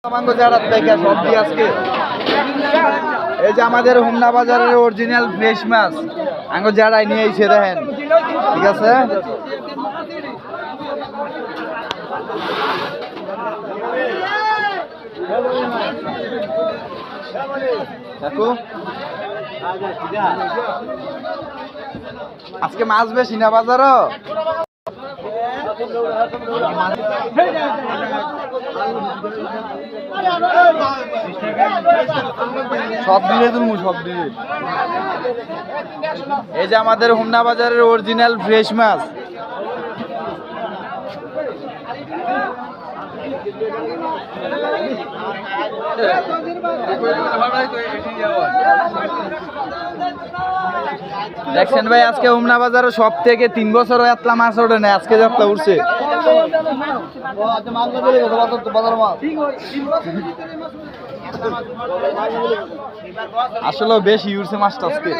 আজকে এই যে আমাদের হোমনা বাজারের অরিজিনাল ফ্রেশ মাছ আঙ্গো যারাই নিয়ে এসে দেখেন, ঠিক আছে। দেখো আজকে মাছ বেশি না বাজারও। সব দিলে তুমি সব দিলে এই যে আমাদের হোমনা বাজারের অরিজিনাল ফ্রেশ মাছ। দেখছেন ভাই, আজকে হোমনা বাজারে সব থেকে 3 বছর এতলা মাছ ওঠে না, আজকে যাত্রা উঠছে। আসলে বেশি উঠছে মাছটা আজকে,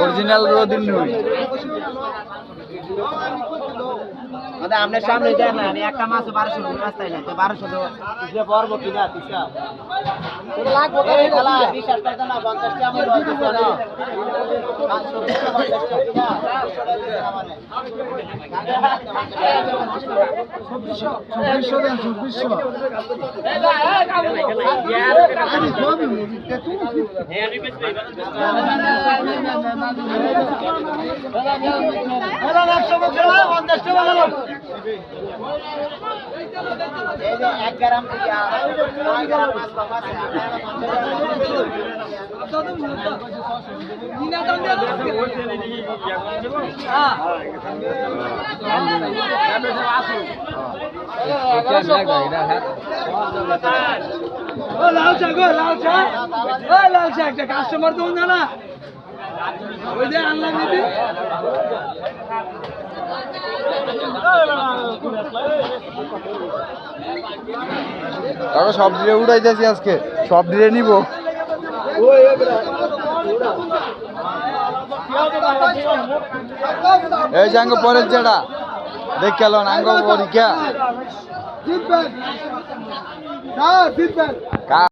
অরিজিনাল রোদিন নই। আপনার সামনে দেখেন একটা মাছ 1200 মাছ তাই না 1200 পড়বো কিনা তিসা লাগবো খেলা বিশ্বাস করতে না 50 টা আমি লস দিছি না 1 গ্রাম থেকে 9 গ্রাম মাছ পাবে একটা কাস্টমার তো না ওই যে আনলাম দিদি সব দিয়ে উড়াইতেছি, আজকে সব দিয়ে নিব। এই যে আঙ্গ পরের যেটা দেখ গেল আঙ্গ পরীক্ষা